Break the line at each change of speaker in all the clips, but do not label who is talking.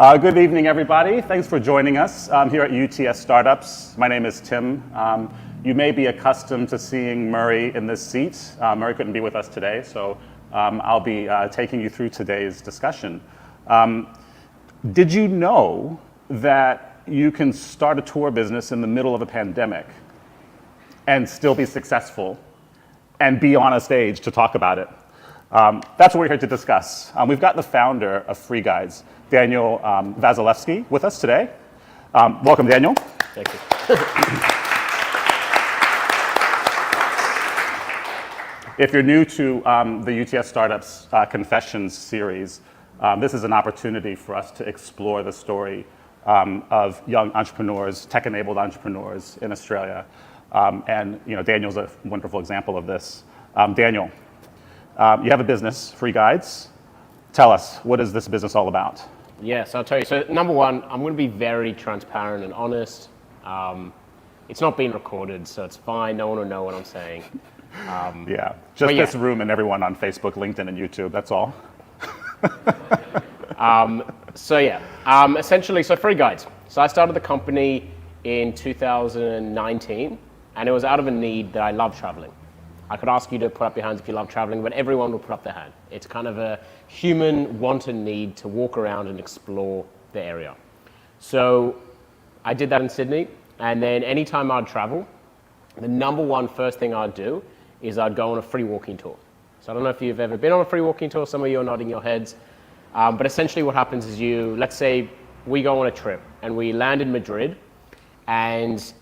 Good evening, everybody. Thanks for joining us here at UTS Startups. My name is Tim. You may be accustomed to seeing Murray in this seat. Murray couldn't be with us today, so I'll be taking you through today's discussion. Did you know that you can start a tour business in the middle of a pandemic and still be successful and be on a stage to talk about it? That's what we're here to discuss. We've got the founder of FreeGuides, Daniel Wasilewsky, with us today. Welcome, Daniel.
Thank you.
If you're new to the UTS Startups Confessions series, this is an opportunity for us to explore the story of young entrepreneurs, tech-enabled entrepreneurs in Australia. And Daniel's a wonderful example of this. Daniel, you have a business, FreeGuides. Tell us, what is this business all about?
Yes, I'll tell you. So number one, I'm going to be very transparent and honest. It's not being recorded, so it's fine. No one will know what I'm saying.
Just this room and everyone on Facebook, LinkedIn, and YouTube, that's all.
Essentially, FreeGuides. So I started the company in 2019, and it was out of a need that I love traveling. I could ask you to put up your hands if you love traveling, but everyone will put up their hand. It's kind of a human want and need to walk around and explore the area. So I did that in Sydney, and then anytime I'd travel, the number one first thing I'd do is I'd go on a free walking tour. So I don't know if you've ever been on a free walking tour. Some of you are nodding your heads. But essentially what happens is let's say we go on a trip and we land in Madrid and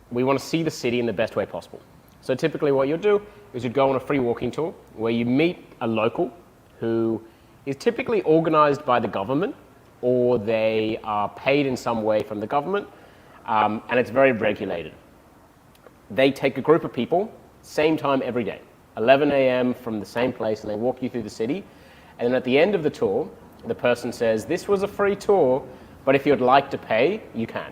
we want to see the city in the best way possible. So typically what you'll do is you'd go on a free walking tour where you meet a local who is typically organized by the government, or they are paid in some way from the government, and it's very regulated. They take a group of people, same time every day, 11 a.m. from the same place, and they walk you through the city. And then at the end of the tour, the person says, this was a free tour, but if you'd like to pay, you can.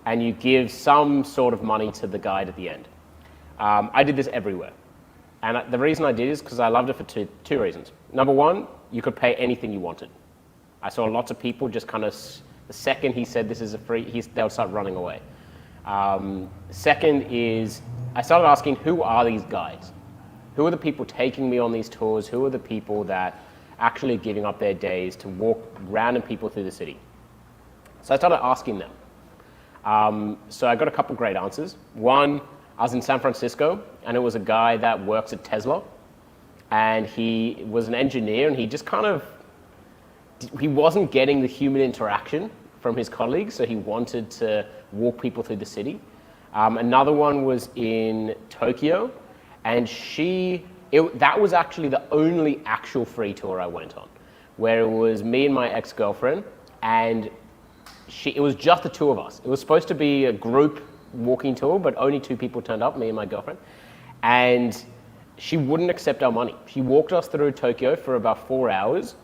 And you give some sort of money to the guide at the end. I did this everywhere. And the reason I did is because I loved it for two reasons. Number one, you could pay anything you wanted. I saw lots of people just kind of, the second he said this is a free, they'll start running away. Second is, I started asking, who are these guides? Who are the people taking me on these tours? Who are the people that actually giving up their days to walk random people through the city? So I started asking them. So I got a couple great answers. One, I was in San Francisco, and it was a guy that works at Tesla, and he was an engineer, and he just he wasn't getting the human interaction from his colleagues, so he wanted to walk people through the city. Another one was in Tokyo, and that was actually the only actual free tour I went on, where it was me and my ex-girlfriend, and it was just the two of us. It was supposed to be a group walking tour, but only two people turned up, me and my girlfriend, and she wouldn't accept our money. She walked us through Tokyo for about 4 hours,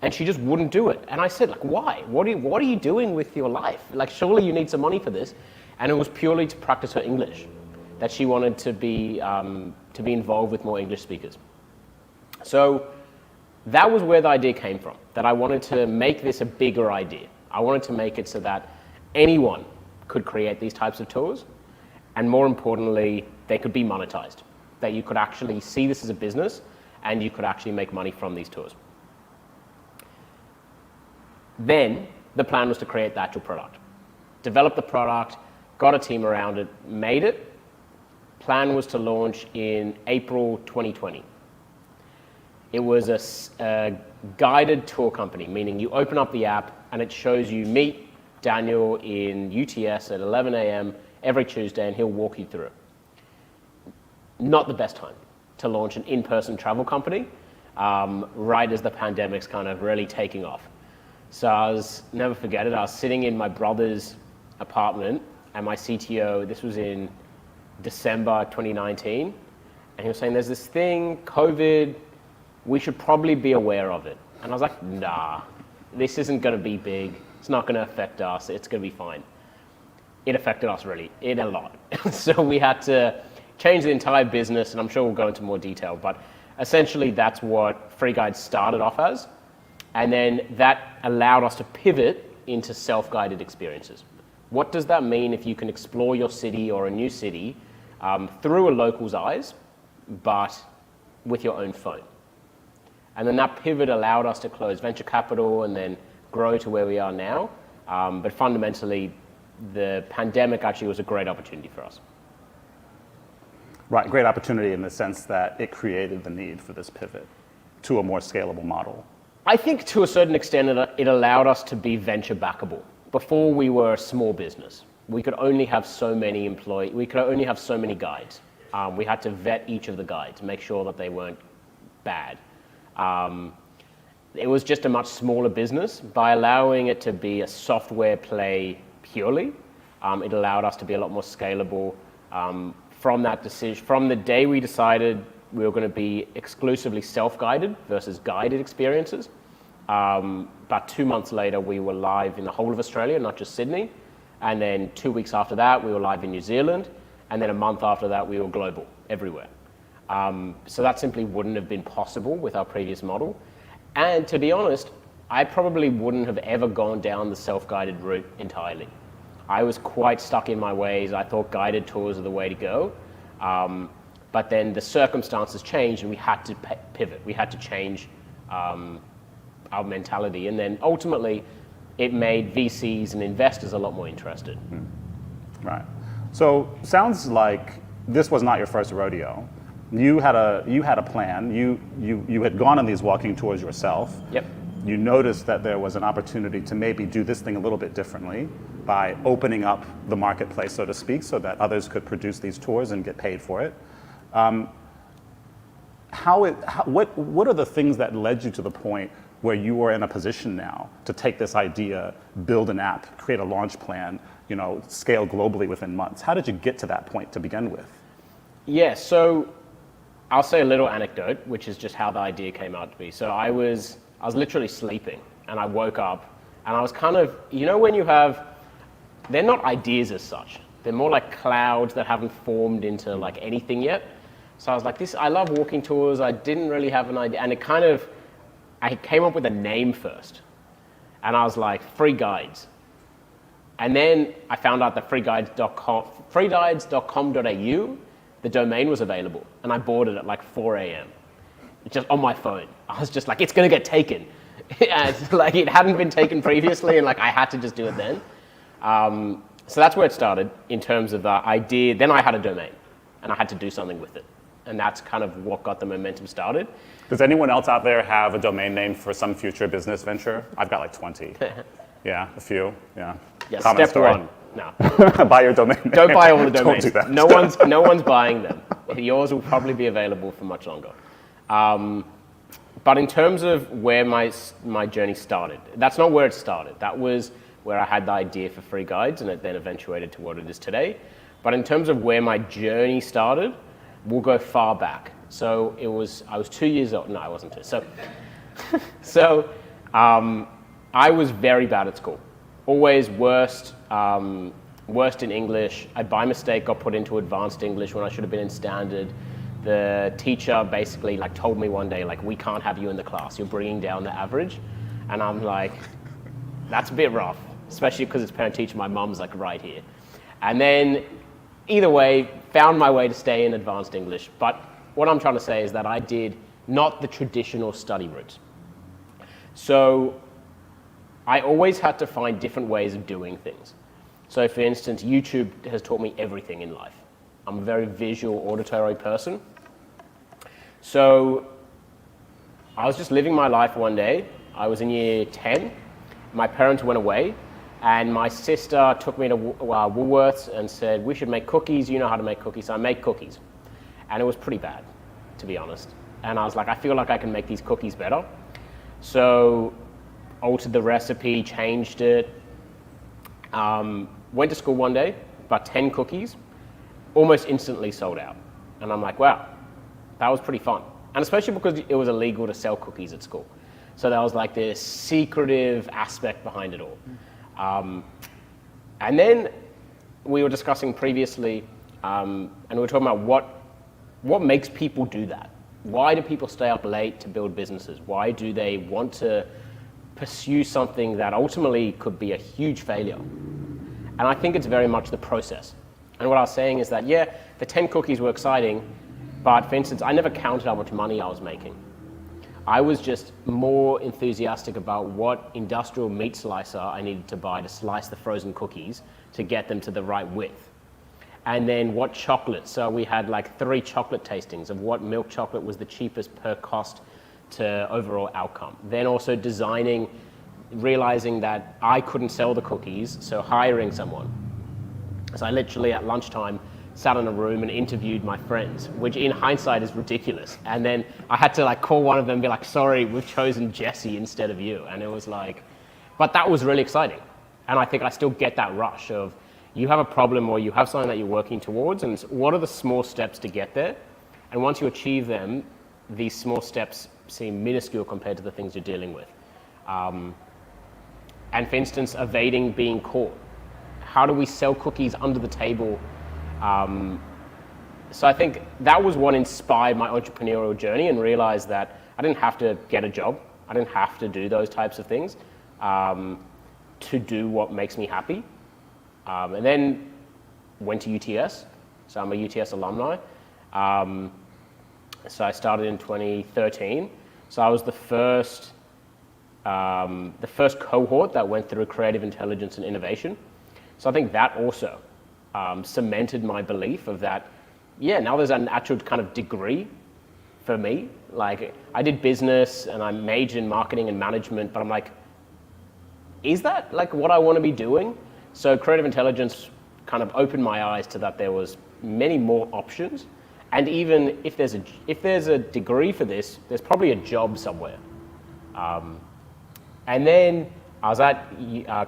and she just wouldn't do it. And I said, why? What are you doing with your life? Surely you need some money for this. And it was purely to practice her English, that she wanted to be involved with more English speakers. So that was where the idea came from, that I wanted to make this a bigger idea. I wanted to make it so that anyone could create these types of tours, and more importantly, they could be monetized, that you could actually see this as a business and you could actually make money from these tours. Then the plan was to create the actual product. Develop the product, got a team around it, made it. Plan was to launch in April 2020. It was a guided tour company, meaning you open up the app and it shows you meet Daniel in UTS at 11 a.m. every Tuesday, and he'll walk you through it. Not the best time to launch an in-person travel company, right as the pandemic's kind of really taking off. So never forget it, I was sitting in my brother's apartment, and my CTO, this was in December 2019, and he was saying, there's this thing, COVID, we should probably be aware of it. And I was like, nah, this isn't going to be big. It's not going to affect us. It's going to be fine. It affected us really, a lot. So we had to change the entire business, and I'm sure we'll go into more detail, but essentially that's what FreeGuides started off as. And then that allowed us to pivot into self-guided experiences. What does that mean if you can explore your city or a new city through a local's eyes, but with your own phone? And then that pivot allowed us to close venture capital and then grow to where we are now. But fundamentally, the pandemic actually was a great opportunity for us.
Right, great opportunity in the sense that it created the need for this pivot to a more scalable model.
I think to a certain extent it allowed us to be venture backable. Before we were a small business, we could only have so many employees, we could only have so many guides. We had to vet each of the guides, make sure that they weren't bad. It was just a much smaller business. By allowing it to be a software play purely, it allowed us to be a lot more scalable. From that decision, from the day we decided we were going to be exclusively self-guided versus guided experiences, about 2 months later, we were live in the whole of Australia, not just Sydney. And then 2 weeks after that, we were live in New Zealand. And then a month after that, we were global, everywhere. So that simply wouldn't have been possible with our previous model. And to be honest, I probably wouldn't have ever gone down the self-guided route entirely. I was quite stuck in my ways. I thought guided tours are the way to go. But then the circumstances changed and we had to pivot. We had to change our mentality. And then ultimately, it made VCs and investors a lot more interested.
Right. So sounds like this was not your first rodeo. You had a plan. You had gone on these walking tours yourself.
Yep.
You noticed that there was an opportunity to maybe do this thing a little bit differently by opening up the marketplace, so to speak, so that others could produce these tours and get paid for it. What are the things that led you to the point where you are in a position now to take this idea, build an app, create a launch plan, scale globally within months? How did you get to that point to begin with?
Yeah, so I'll say a little anecdote, which is just how the idea came out to be. So I was literally sleeping and I woke up and I was kind of, when you have, they're not ideas as such. They're more like clouds that haven't formed into like anything yet. So I was like, I love walking tours. I didn't really have an idea. And I came up with a name first. And I was like, FreeGuides. And then I found out that freeguides.com.au, the domain was available. And I bought it at like 4 a.m. just on my phone. I was just like, it's going to get taken. And like it hadn't been taken previously and like I had to just do it then. So that's where it started in terms of the idea. Then I had a domain and I had to do something with it. And that's kind of what got the momentum started.
Does anyone else out there have a domain name for some future business venture? I've got like 20. Yeah, a few. Yeah.
Step one. No.
Buy your domain name.
Don't buy all the domains.
Don't do that.
No one's buying them. Yours will probably be available for much longer. But in terms of where my journey started, that's not where it started. That was where I had the idea for FreeGuides, and it then eventuated to what it is today. But in terms of where my journey started, we'll go far back. So I was 2 years old. No, I wasn't 2. So I was very bad at school. Always worst in English. I, by mistake, got put into advanced English when I should have been in standard. The teacher basically told me one day, we can't have you in the class. You're bringing down the average. And I'm like, that's a bit rough, especially because it's parent-teacher. My mom's right here. And then either way, found my way to stay in advanced English. But what I'm trying to say is that I did not the traditional study route. So I always had to find different ways of doing things. So for instance, YouTube has taught me everything in life. I'm a very visual, auditory person. So I was just living my life one day. I was in year 10. My parents went away. And my sister took me to Woolworths and said, we should make cookies. You know how to make cookies. So I made cookies. And it was pretty bad, to be honest. And I was like, I feel like I can make these cookies better. So altered the recipe, changed it. Went to school one day, about 10 cookies, almost instantly sold out. And I'm like, wow, that was pretty fun. And especially because it was illegal to sell cookies at school. So there was this secretive aspect behind it all. And then we were discussing previously, and we were talking about what makes people do that. Why do people stay up late to build businesses? Why do they want to pursue something that ultimately could be a huge failure. And I think it's very much the process. And what I was saying is that, yeah, the 10 cookies were exciting, but for instance, I never counted how much money I was making. I was just more enthusiastic about what industrial meat slicer I needed to buy to slice the frozen cookies to get them to the right width. And then what chocolate. So we had like 3 chocolate tastings of what milk chocolate was the cheapest per cost to overall outcome. Then also designing, realizing that I couldn't sell the cookies, so hiring someone. So I literally at lunchtime sat in a room and interviewed my friends, which in hindsight is ridiculous. And then I had to like call one of them and be like, sorry, we've chosen Jesse instead of you. And it was like, but that was really exciting. And I think I still get that rush of you have a problem or you have something that you're working towards, and what are the small steps to get there? And once you achieve them, these small steps seem minuscule compared to the things you're dealing with. And for instance, evading being caught. How do we sell cookies under the table? So I think that was what inspired my entrepreneurial journey, and realized that I didn't have to get a job. I didn't have to do those types of things to do what makes me happy. And then went to UTS. So I'm a UTS alumni. So I started in 2013. So I was the first cohort that went through creative intelligence and innovation. So I think that also cemented my belief of that, yeah, now there's an actual kind of degree for me. Like I did business and I majored in marketing and management, but I'm like, is that like what I want to be doing? So creative intelligence kind of opened my eyes to that there was many more options. And even if there's a degree for this, there's probably a job somewhere. And then I was at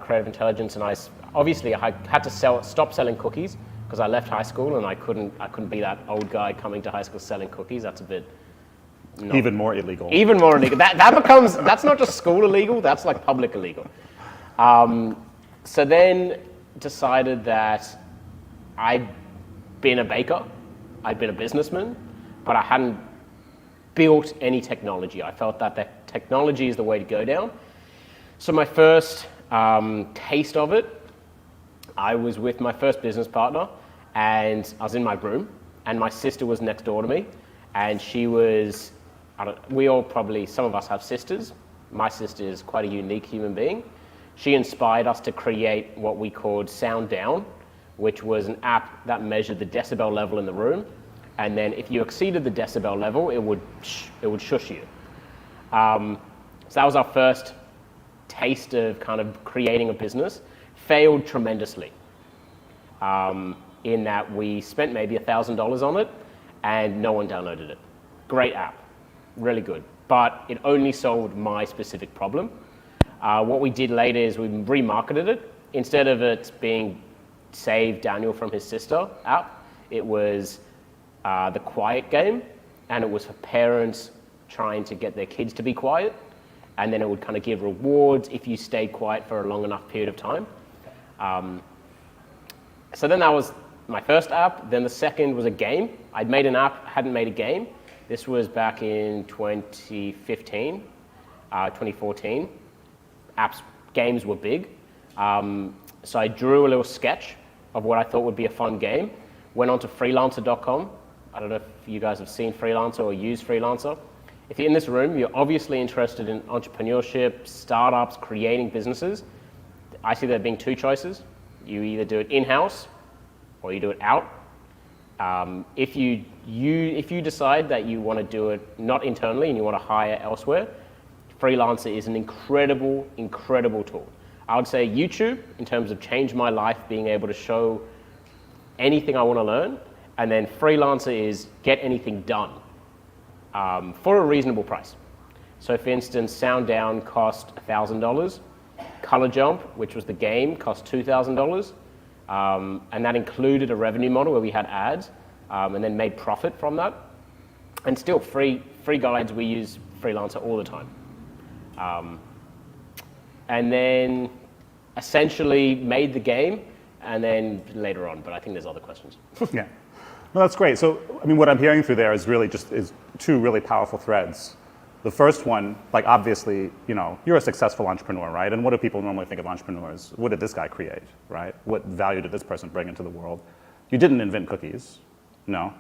creative intelligence, and I had to stop selling cookies because I left high school and I couldn't be that old guy coming to high school selling cookies. That's a bit
even more illegal.
Even more illegal. That's not just school illegal. That's like public illegal. So then decided that I'd been a baker, I'd been a businessman, but I hadn't built any technology. I felt that the technology is the way to go down. So my first taste of it, I was with my first business partner, and I was in my room, and my sister was next door to me, and she was, some of us have sisters. My sister is quite a unique human being. She inspired us to create what we called Sound Down, which was an app that measured the decibel level in the room, and then if you exceeded the decibel level, it would shush you. So that was our first taste of kind of creating a business. Failed tremendously, in that we spent maybe $1,000 on it and no one downloaded it. Great app, really good, but it only solved my specific problem. What we did later is we remarketed it. Instead of it being Save Daniel from His Sister app, it was the quiet game, and it was for parents trying to get their kids to be quiet, and then it would kind of give rewards if you stayed quiet for a long enough period of time. So then that was my first app. Then the second was a game. I'd made an app, hadn't made a game. This was back in 2015, 2014. Games were big. So I drew a little sketch of what I thought would be a fun game. Went on to freelancer.com. I don't know if you guys have seen Freelancer or used Freelancer. If you're in this room, you're obviously interested in entrepreneurship, startups, creating businesses. I see there being 2 choices. You either do it in-house or you do it out. If you decide that you want to do it not internally and you want to hire elsewhere, Freelancer is an incredible, incredible tool. I would say YouTube, in terms of changed my life, being able to show anything I want to learn, and then Freelancer is get anything done for a reasonable price. So for instance, Sound Down cost $1,000. Color Jump, which was the game, cost $2,000. And that included a revenue model where we had ads and then made profit from that. And still, FreeGuides, we use Freelancer all the time. And then essentially made the game, and then later on, but I think there's other questions.
Yeah. No, that's great. So, I mean, what I'm hearing through there is really is 2 really powerful threads. The first one, like obviously, you're a successful entrepreneur, right? And what do people normally think of entrepreneurs? What did this guy create, right? What value did this person bring into the world? You didn't invent cookies, no.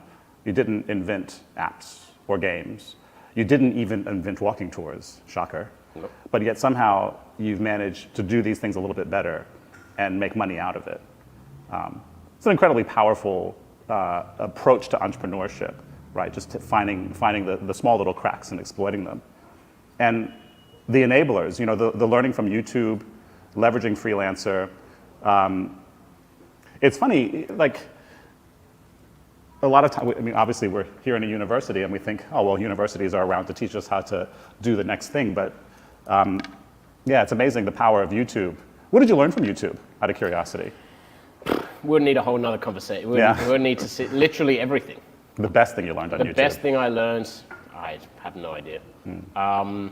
You didn't invent apps or games. You didn't even invent walking tours, shocker.
Nope.
But yet somehow you've managed to do these things a little bit better and make money out of it. It's an incredibly powerful approach to entrepreneurship, right? Just finding the small little cracks and exploiting them. And the enablers, the learning from YouTube, leveraging Freelancer. It's funny, like a lot of time, obviously we're here in a university and we think, oh, well, universities are around to teach us how to do the next thing. But yeah, it's amazing the power of YouTube. What did you learn from YouTube, out of curiosity?
We would need a whole nother conversation. We would need to see literally everything.
The best thing you learned on YouTube?
The best thing I learned, I have no idea. I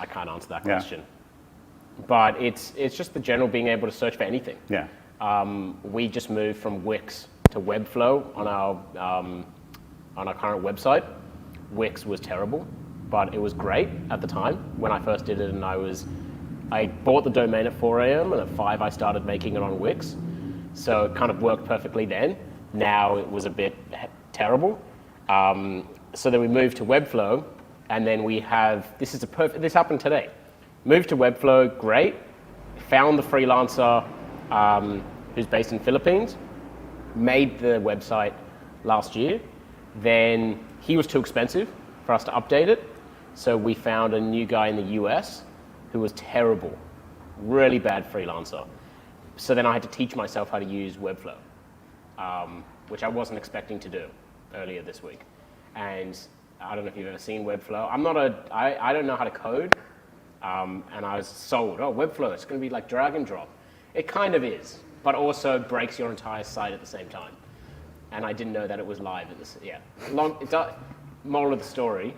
can't answer that question. But it's just the general being able to search for anything.
Yeah.
We just moved from Wix to Webflow on our current website. Wix was terrible, but it was great at the time when I first did it, and I bought the domain at 4 a.m. and at 5 I started making it on Wix. So it kind of worked perfectly then. Now it was a bit terrible. So then we moved to Webflow, and then we have, this happened today. Moved to Webflow, great. Found the freelancer who's based in Philippines, made the website last year. Then he was too expensive for us to update it. So we found a new guy in the US who was terrible, really bad freelancer. So then I had to teach myself how to use Webflow, which I wasn't expecting to do earlier this week. And I don't know if you've ever seen Webflow. I don't know how to code, and I was sold, oh, Webflow, it's gonna be like drag and drop. It kind of is, but also breaks your entire site at the same time. And I didn't know that it was live at this, moral of the story,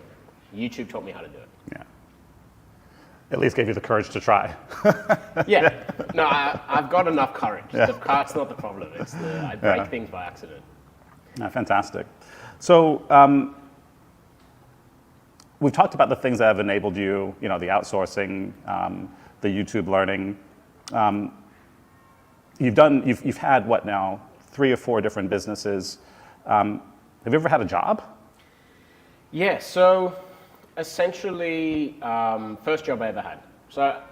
YouTube taught me how to do it.
Yeah. At least gave you the courage to try.
Yeah. No, I've got enough courage. Yeah. That's not the problem. It's I break things by accident.
Fantastic. So we've talked about the things that have enabled you, the outsourcing, the YouTube learning. You've had what now, 3 or 4 different businesses. Have you ever had a job?
Yeah, so essentially, first job I ever had. So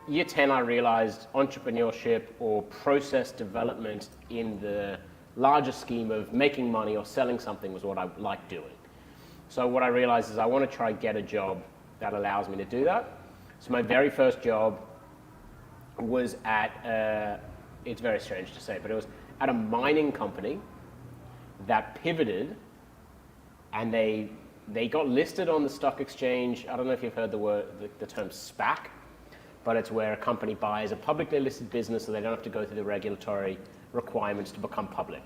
year 10, I realized entrepreneurship or process development in the larger scheme of making money or selling something was what I liked doing. So what I realized is I want to try and get a job that allows me to do that. So my very first job was at, it's very strange to say, but it was at a mining company that pivoted, and they got listed on the stock exchange. I don't know if you've heard the term SPAC, but it's where a company buys a publicly listed business so they don't have to go through the regulatory requirements to become public.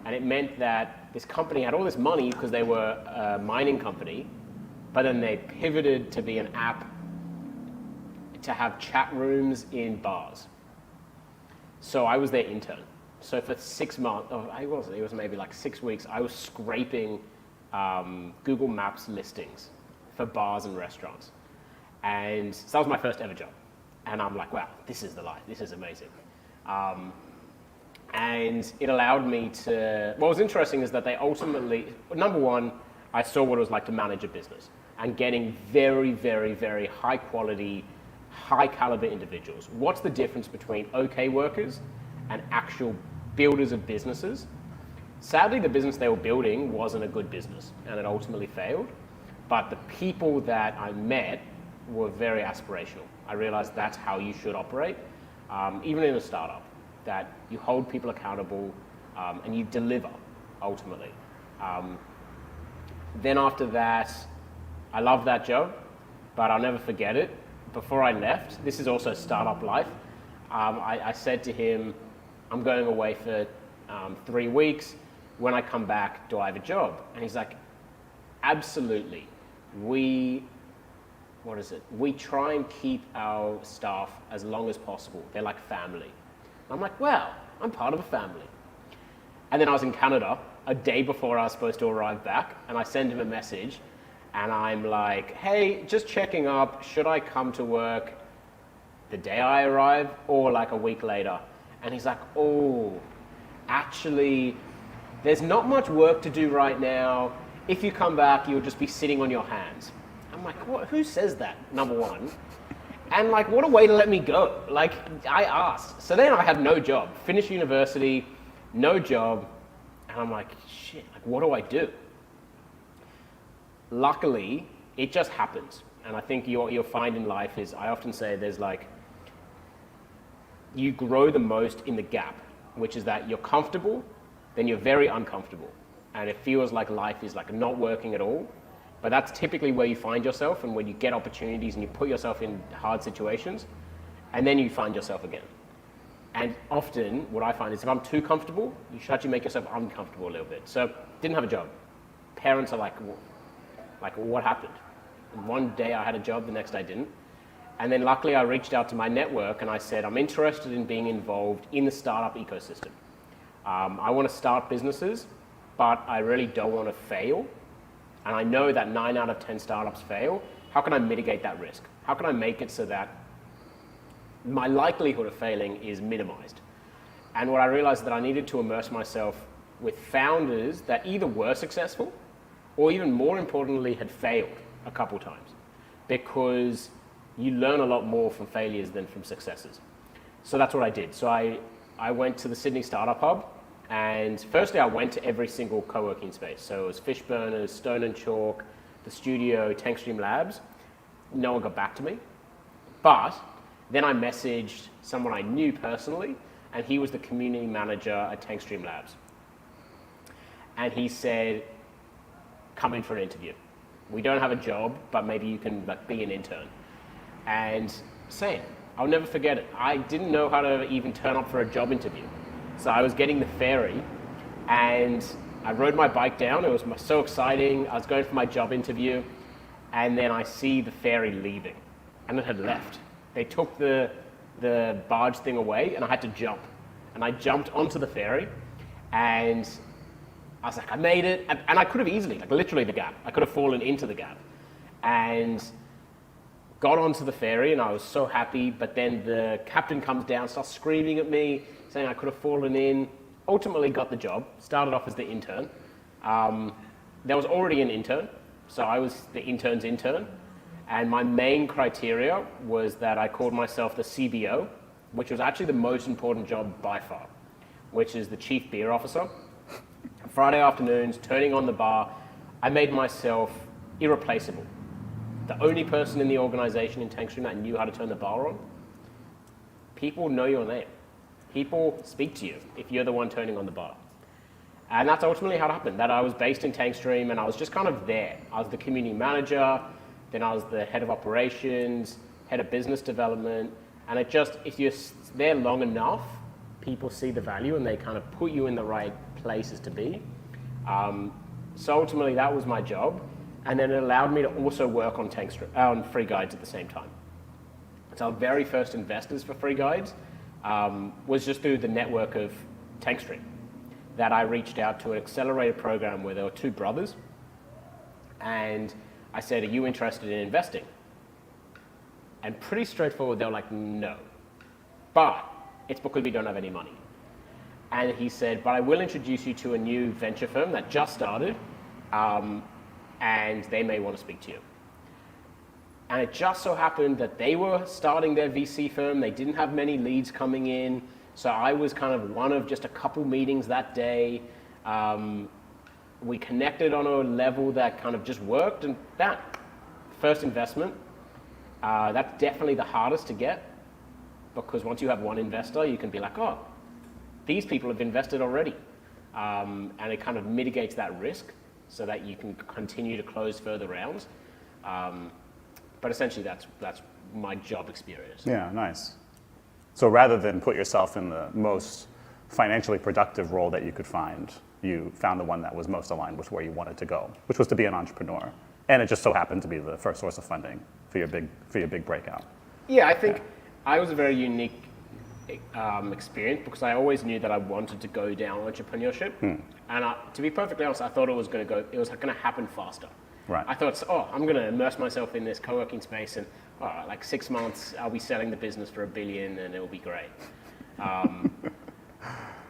And it meant that this company had all this money because they were a mining company, but then they pivoted to be an app to have chat rooms in bars. So I was their intern. So for 6 months, it was maybe like 6 weeks, I was scraping Google Maps listings for bars and restaurants. And so that was my first ever job. And I'm like, wow, this is the life, this is amazing. And it allowed me to, what was interesting is that they ultimately, number one, I saw what it was like to manage a business and getting very, very, very high quality, high caliber individuals. What's the difference between okay workers and actual builders of businesses? Sadly, the business they were building wasn't a good business and it ultimately failed. But the people that I met were very aspirational. I realized that's how you should operate, even in a startup, that you hold people accountable and you deliver, ultimately. Then after that, I loved that job, but I'll never forget it. Before I left, this is also startup life, I said to him, I'm going away for 3 weeks. When I come back, do I have a job? And he's like, absolutely. We try and keep our staff as long as possible. They're like family. I'm like, well, I'm part of a family. And then I was in Canada a day before I was supposed to arrive back, and I send him a message, And I'm like, hey, just checking up, should I come to work the day I arrive or like a week later? And he's like, oh, actually, there's not much work to do right now. If you come back, you'll just be sitting on your hands. I'm like, what? Who says that, number one? And like, what a way to let me go. Like, I asked. So then I had no job. Finished university, no job. And I'm like, shit, like, what do I do? Luckily, it just happens. And I think what you'll find in life is, I often say there's like, you grow the most in the gap, which is that you're comfortable, then you're very uncomfortable. And it feels like life is like not working at all. But that's typically where you find yourself, and when you get opportunities and you put yourself in hard situations, and then you find yourself again. And often what I find is if I'm too comfortable, you should actually make yourself uncomfortable a little bit. So didn't have a job. Parents are like what happened? And one day I had a job, the next day I didn't. And then luckily I reached out to my network and I said, I'm interested in being involved in the startup ecosystem. I want to start businesses, but I really don't want to fail. And I know that 9 out of 10 startups fail. How can I mitigate that risk? How can I make it so that my likelihood of failing is minimized? And what I realized is that I needed to immerse myself with founders that either were successful or even more importantly had failed a couple times, because you learn a lot more from failures than from successes. So that's what I did. So I went to the Sydney Startup Hub, and firstly I went to every single co-working space. So it was Fishburners, Stone and Chalk, the studio, Tankstream Labs. No one got back to me. But then I messaged someone I knew personally, and he was the community manager at Tankstream Labs. And he said, come in for an interview. We don't have a job, but maybe you can like be an intern. And same, I'll never forget it. I didn't know how to even turn up for a job interview. So I was getting the ferry and I rode my bike down. It was so exciting. I was going for my job interview, and then I see the ferry leaving, and it had left. They took the barge thing away, and I had to jump. And I jumped onto the ferry, and I was like, I made it. And I could have easily, like literally the gap. I could have fallen into the gap. And got onto the ferry, and I was so happy. But then the captain comes down, starts screaming at me, saying I could have fallen in. Ultimately got the job, started off as the intern. There was already an intern, so I was the intern's intern. And my main criteria was that I called myself the CBO, which was actually the most important job by far, which is the Chief Beer Officer. Friday afternoons, turning on the bar, I made myself irreplaceable. The only person in the organization in Tankstream that knew how to turn the bar on. People know your name. People speak to you if you're the one turning on the bar. And that's ultimately how it happened, that I was based in Tankstream and I was just kind of there. I was the community manager, then I was the head of operations, head of business development, and it just, if you're there long enough, people see the value and they kind of put you in the right places to be. So ultimately that was my job, and then it allowed me to also work on FreeGuides at the same time. So our very first investors for FreeGuides was just through the network of Tankstream, that I reached out to an accelerator program where there were 2 brothers, and I said, are you interested in investing? And pretty straightforward, they were like, no, but it's because we don't have any money. And he said, but I will introduce you to a new venture firm that just started, and they may want to speak to you. And it just so happened that they were starting their VC firm. They didn't have many leads coming in. So I was kind of one of just a couple meetings that day. We connected on a level that kind of just worked, and that first investment, that's definitely the hardest to get, because once you have one investor, you can be like, oh, these people have invested already. And it kind of mitigates that risk so that you can continue to close further rounds. But essentially, that's my job experience.
Yeah, nice. So rather than put yourself in the most financially productive role that you could find, you found the one that was most aligned with where you wanted to go, which was to be an entrepreneur. And it just so happened to be the first source of funding for your big breakout.
Yeah, I think I was a very unique experience because I always knew that I wanted to go down entrepreneurship. And to be perfectly honest, I thought it was going to happen faster.
Right.
I thought, I'm going to immerse myself in this co-working space, and like 6 months, I'll be selling the business for $1 billion, and it'll be great.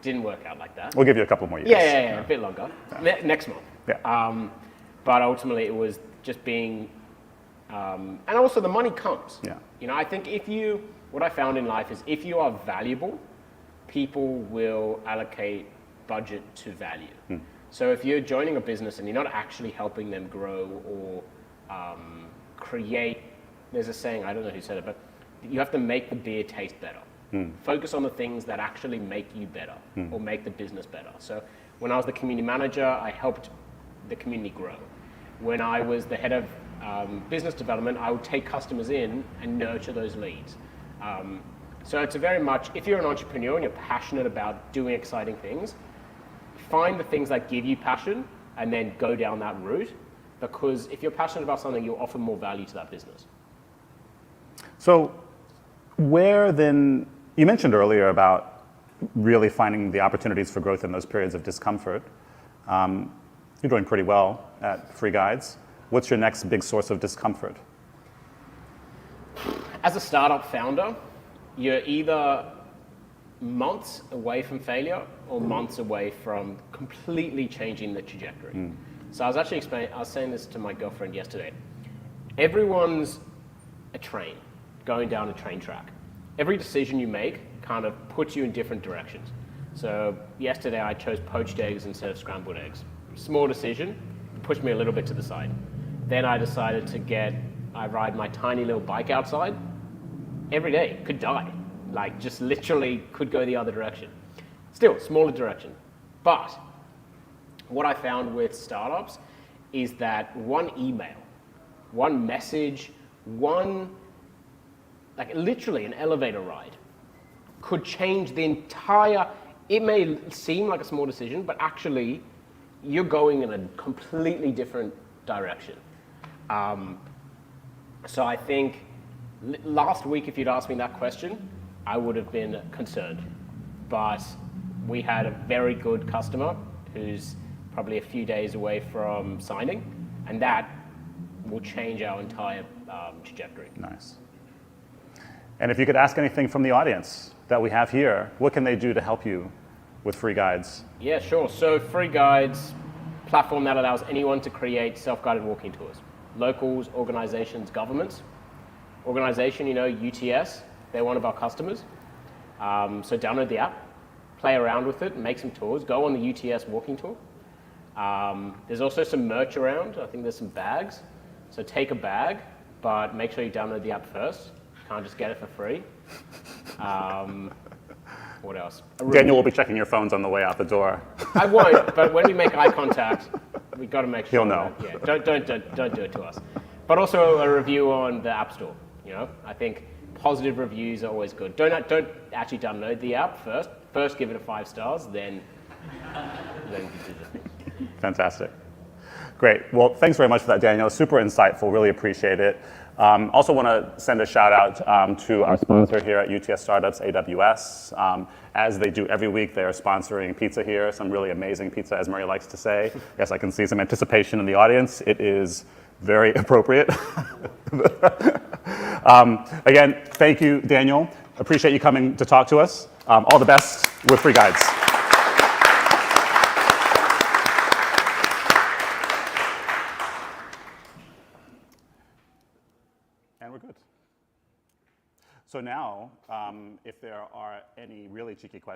Didn't work out like that.
We'll give you a couple more years.
Yeah, a bit longer. Next month.
Yeah.
But ultimately, it was just being, and also the money comes.
Yeah.
You know, I think what I found in life is if you are valuable, people will allocate budget to value. So if you're joining a business and you're not actually helping them grow or create, there's a saying, I don't know who said it, but you have to make the beer taste better. Focus on the things that actually make you better or make the business better. So when I was the community manager, I helped the community grow. When I was the head of business development, I would take customers in and nurture those leads. So it's a very much, if you're an entrepreneur and you're passionate about doing exciting things, find the things that give you passion and then go down that route, because if you're passionate about something, you'll offer more value to that business.
So where then, you mentioned earlier about really finding the opportunities for growth in those periods of discomfort. You're doing pretty well at FreeGuides. What's your next big source of discomfort?
As a startup founder, you're either months away from failure or months away from completely changing the trajectory. So I was saying this to my girlfriend yesterday. Everyone's a train going down a train track. Every decision you make kind of puts you in different directions. So yesterday I chose poached eggs instead of scrambled eggs. Small decision, pushed me a little bit to the side. Then I decided I ride my tiny little bike outside every day, could die. Like just literally could go the other direction. Still, smaller direction. But what I found with startups is that one email, one message, like literally an elevator ride could change the entire, it may seem like a small decision, but actually you're going in a completely different direction. So I think last week, if you'd asked me that question, I would have been concerned. But we had a very good customer who's probably a few days away from signing, and that will change our entire trajectory.
Nice. And if you could ask anything from the audience that we have here, what can they do to help you with FreeGuides?
Yeah, sure. So FreeGuides, platform that allows anyone to create self-guided walking tours. Locals, organizations, governments. Organization, UTS, they're one of our customers. So download the app, play around with it, make some tours, go on the UTS walking tour. There's also some merch around. I think there's some bags. So take a bag, but make sure you download the app first. Can't just get it for free. What else?
Daniel will be checking your phones on the way out the door.
I won't, but when we make eye contact, we've got to make sure.
He'll know.
Don't do it to us. But also a review on the App Store. I think positive reviews are always good. Don't actually download the app first. First, give it a 5 stars, then do the thing.
Fantastic. Great. Well, thanks very much for that, Daniel. Super insightful. Really appreciate it. Also want to send a shout out to our sponsor here at UTS Startups, AWS. As they do every week, they are sponsoring pizza here, some really amazing pizza, as Murray likes to say. Yes, I can see some anticipation in the audience. It is very appropriate. Again, thank you, Daniel. Appreciate you coming to talk to us. All the best with FreeGuides. And we're good. So now, if there are any really cheeky questions,